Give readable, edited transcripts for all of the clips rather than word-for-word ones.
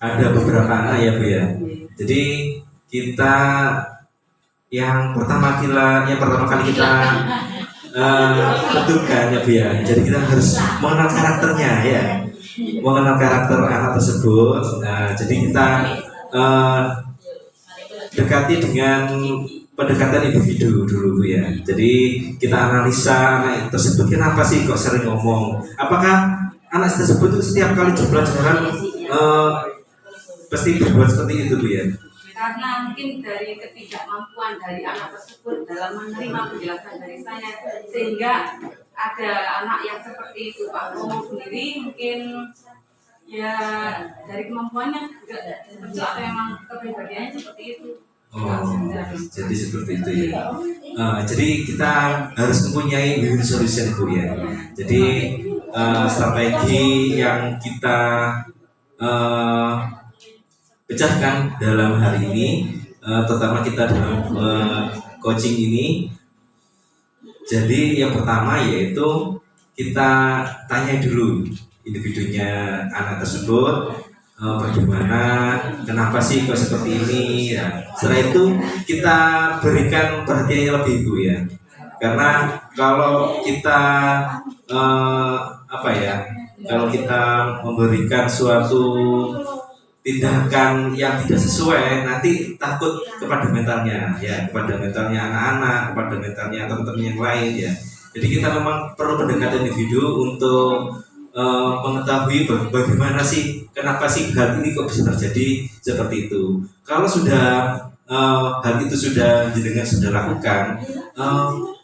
ada beberapa anak ya Bu ya. Jadi kita yang pertama kali kita tentukan ya Bu ya. Jadi kita harus mengenal karakternya ya, mengenal karakter anak tersebut. Nah, jadi kita dekati dengan pendekatan individu dulu Bu ya. Jadi kita analisa anak tersebut kenapa sih kok sering ngomong. Apakah anak tersebut itu setiap kali pelajaran pasti berbuat seperti itu Bu ya? Karena mungkin dari ketidakmampuan dari anak tersebut dalam menerima penjelasan dari saya, sehingga ada anak yang seperti itu. Pak Romo sendiri mungkin ya dari kemampuannya juga seperti itu, atau memang kepribadiannya seperti itu. Jadi seperti itu ya. Jadi kita harus mempunyai win solution Bu ya. Jadi strategi yang kita pecahkan dalam hari ini, terutama kita dalam coaching ini. Jadi yang pertama yaitu kita tanya dulu individunya anak tersebut, bagaimana, kenapa sih kok seperti ini ya. Setelah itu kita berikan perhatiannya lebih Bu ya. Karena kalau kita kalau kita memberikan suatu tindakan yang tidak sesuai, nanti takut kepada mentalnya ya, kepada mentalnya anak-anak, kepada mentalnya teman-teman yang lain ya. Jadi kita memang perlu pendekatan individu untuk mengetahui bagaimana sih, kenapa sih hal ini kok bisa terjadi seperti itu. Kalau sudah hal itu sudah jenengan sudah lakukan,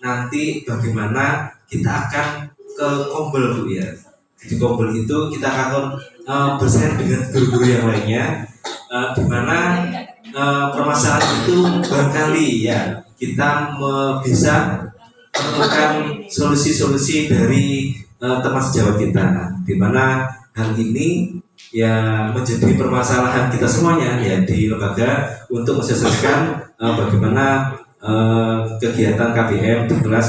nanti bagaimana kita akan ke Kombel Bu ya. Di Kombel itu kita akan bersaing dengan guru-guru yang lainnya, di mana permasalahan itu barangkali ya kita bisa menemukan solusi-solusi dari teman sejawat kita, di mana hal ini ya menjadi permasalahan kita semuanya ya di lembaga untuk mensukseskan bagaimana kegiatan KBM di kelas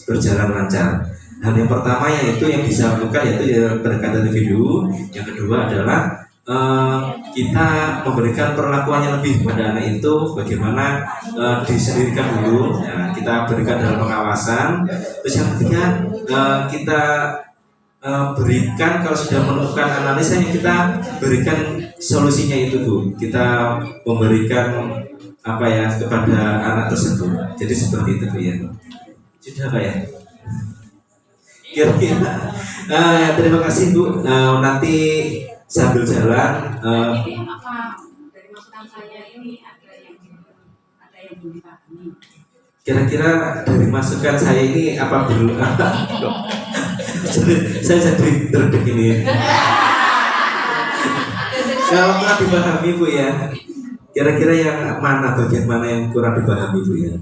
berjalan lancar. Hal yang pertama yaitu yang bisa lakukan yaitu pendekatan individu. Yang kedua adalah kita memberikan perlakuan yang lebih kepada anak itu, bagaimana disendirikan dulu ya, kita berikan dalam pengawasan. Terus yang ketiga kita berikan, kalau sudah menemukan analisa yang kita berikan solusinya itu Bu, kita memberikan kepada anak tersebut. Jadi seperti itu Bu ya. Sudah Pak ya? Kira-kira terima kasih Bu. Nanti sambil jalan Ini apa dari masukan saya ini ada yang belum dipahami. Kira-kira dari masukan saya ini apa belum? Saya jadi terdek ini. Kalau kurang dipahami Bu ya, kira-kira yang mana, bagian mana yang kurang dipahami Bu ya?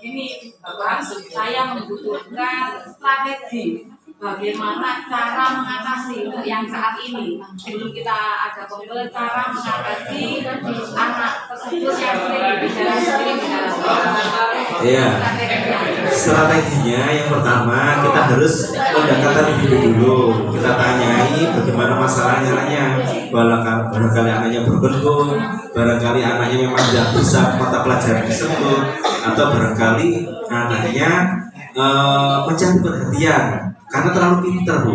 Ini Bapak, saya membutuhkan strategi bagaimana cara mengatasi yang saat ini. Sebelum kita ada Kombel, cara mengatasi anak tersebut yang sering bicara sendiri di dalam Iya. Strateginya yang pertama kita harus pendekatan individu dulu. Kita tanyai bagaimana masalahnya. Barangkali anaknya berbentuk, barangkali anaknya memang tidak bisa mata pelajaran tersebut, atau barangkali anaknya mencari perhatian karena terlalu pintar Bu.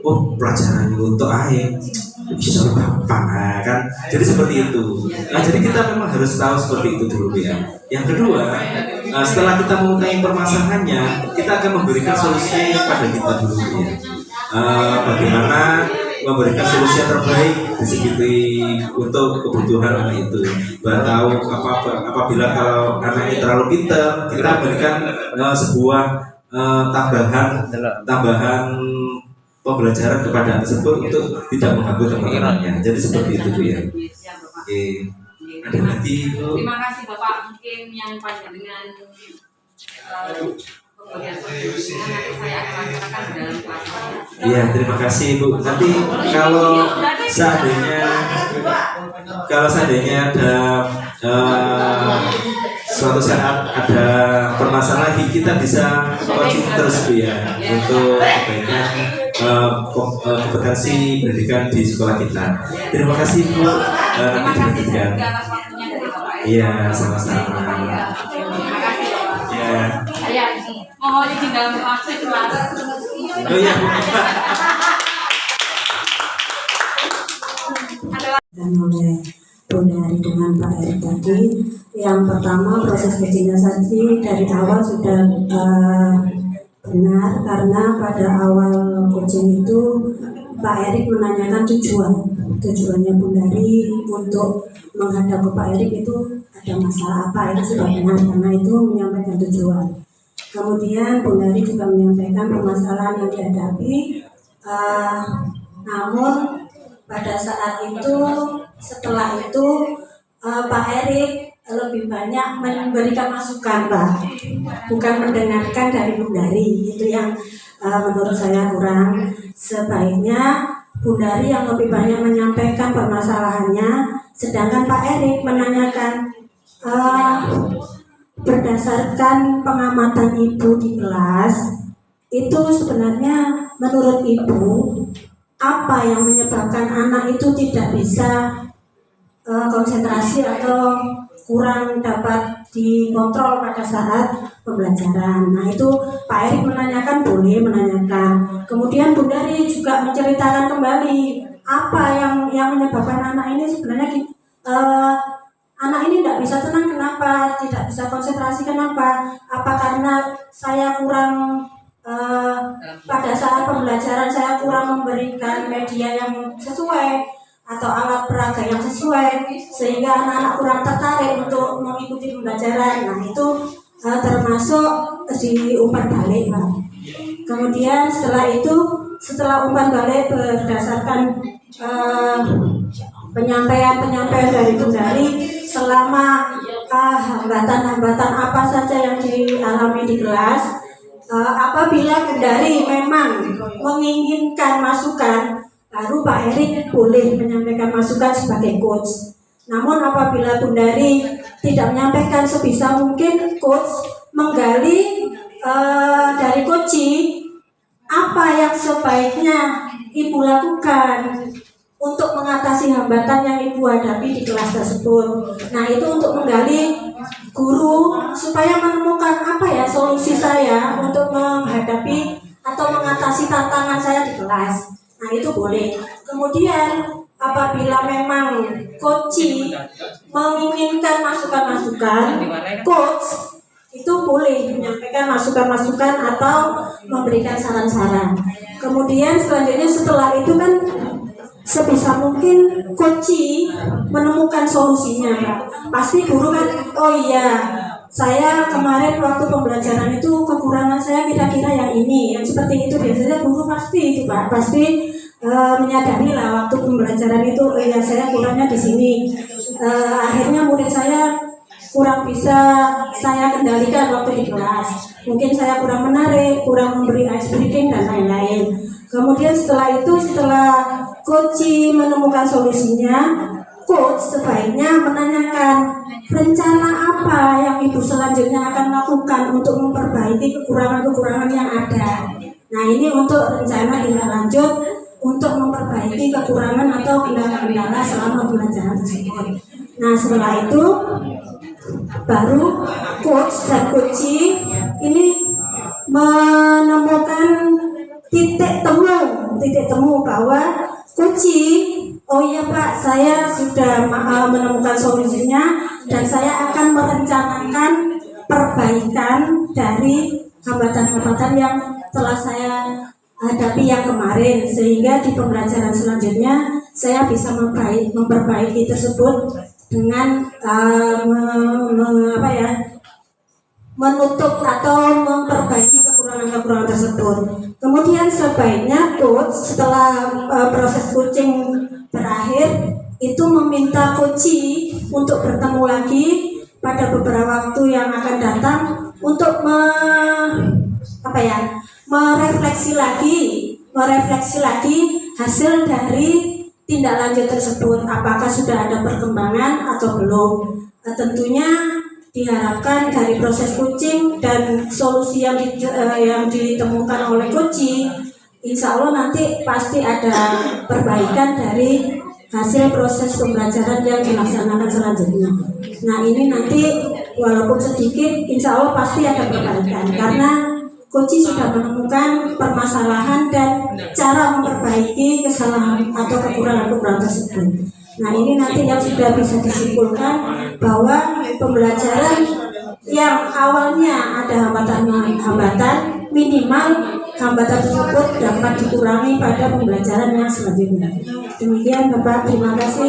Oh, pelajaran untuk bisa gampang kan. Jadi seperti itu. Nah, jadi kita memang harus tahu seperti itu dulu ya. Yang kedua, setelah kita mengetahui permasalahannya, kita akan memberikan solusi pada kita dulu ya. Bagaimana memberikan solusi yang terbaik untuk kebutuhan anak itu. Tahu apabila kalau anaknya terlalu pintar, kita berikan sebuah tambahan pembelajaran kepada anak tersebut untuk tidak mengganggu teman-temannya. Jadi seperti itu Bu ya. Oke. Ada lagi Bu? Terima kasih Bapak, mungkin yang panjang dengan pemberian solusi nanti saya akan laksanakan dalam kelas. Iya, terima kasih Bu. Nanti kalau seandainya ada suatu saat ada permasalahan lagi, kita bisa coaching terus Bu ya, untuk kebaikan kompetensi pendidikan di sekolah kita. Terima kasih Bu. Terima kasih Ya. juga atas waktunya dari Bapak. Iya, sama-sama. Terima kasih Bapak. Ya. Saya mohon izin dalam waktu kelas. Oh iya Bu. Dan oleh Bundari dengan Pak Erik tadi, yang pertama proses koordinasi dari awal sudah benar, karena pada awal coaching itu Pak Erik menanyakan tujuannya Bundari untuk menghadap ke Pak Erik itu ada masalah apa, itu sudah benar karena itu menyampaikan tujuan. Kemudian Bundari juga menyampaikan permasalahan yang dihadapi, namun pada saat itu, setelah itu Pak Erik lebih banyak memberikan masukan, Pak, bukan mendengarkan dari Bundari. Itu yang menurut saya kurang. Sebaiknya Bundari yang lebih banyak menyampaikan permasalahannya, sedangkan Pak Erik menanyakan berdasarkan pengamatan Ibu di kelas, itu sebenarnya menurut Ibu apa yang menyebabkan anak itu tidak bisa konsentrasi atau kurang dapat dikontrol pada saat pembelajaran. Nah itu Pak Erik menanyakan, boleh menanyakan. Kemudian Bundari juga menceritakan kembali apa yang menyebabkan anak ini sebenarnya anak ini tidak bisa tenang, kenapa, tidak bisa konsentrasi, kenapa, apa karena saya kurang pada saat pembelajaran saya kurang memberikan media yang sesuai atau alat peraga yang sesuai sehingga anak-anak kurang tertarik untuk mengikuti pembelajaran. Nah itu termasuk di umpan balik, Pak. Kemudian setelah umpan balik berdasarkan penyampaian dari Bundari selama hambatan-hambatan apa saja yang dialami di kelas. Apabila Bundari memang menginginkan masukan, baru Pak Erik boleh menyampaikan masukan sebagai coach. Namun apabila Bundari tidak menyampaikan, sebisa mungkin coach menggali dari coaching apa yang sebaiknya Ibu lakukan untuk mengatasi hambatan yang Ibu hadapi di kelas tersebut. Nah itu untuk menggali guru supaya menemukan apa ya solusi saya untuk menghadapi atau mengatasi tantangan saya di kelas. Nah itu boleh. Kemudian apabila memang coach menginginkan masukan-masukan, coach itu boleh menyampaikan masukan-masukan atau memberikan saran-saran. Kemudian selanjutnya setelah itu kan sebisa mungkin coach menemukan solusinya, Pak. Pasti guru kan, oh iya, saya kemarin waktu pembelajaran itu kekurangan saya kira-kira yang ini, yang seperti itu. Biasanya guru pasti itu, Pak, pasti menyadari lah waktu pembelajaran itu, ya saya kurangnya di sini. Akhirnya murid saya kurang bisa saya kendalikan waktu di kelas. Mungkin saya kurang menarik, kurang memberi ice breaking dan lain-lain. Kemudian setelah coach menemukan solusinya, coach sebaiknya menanyakan rencana apa yang Ibu selanjutnya akan lakukan untuk memperbaiki kekurangan-kekurangan yang ada. Nah ini untuk rencana tindak lanjut untuk memperbaiki kekurangan atau kendala-kendala selama pembelajaran tersebut. Nah setelah itu baru coach dan coach ini menemukan titik temu bahwa coach, oh iya Pak, saya sudah menemukan solusinya dan saya akan merencanakan perbaikan dari hambatan-hambatan yang telah saya hadapi yang kemarin, sehingga di pembelajaran selanjutnya saya bisa memperbaiki tersebut dengan menutup atau memperbaiki kekurangan-kekurangan tersebut. Kemudian sebaiknya coach setelah proses coaching berakhir itu meminta coach untuk bertemu lagi pada beberapa waktu yang akan datang untuk merefleksi lagi hasil dari tindak lanjut tersebut, apakah sudah ada perkembangan atau belum. Tentunya diharapkan dari proses coaching dan solusi yang ditemukan oleh coach insya Allah nanti pasti ada perbaikan dari hasil proses pembelajaran yang dilaksanakan selanjutnya. Nah ini nanti walaupun sedikit, insya Allah pasti ada perbaikan karena Koci sudah menemukan permasalahan dan cara memperbaiki kesalahan atau kekurangan-kekurangan tersebut. Nah ini nanti yang sudah bisa disimpulkan bahwa pembelajaran yang awalnya ada hambatan minimal hambatan tersebut dapat dikurangi pada pembelajaran yang selanjutnya. Demikian Bapak, terima kasih.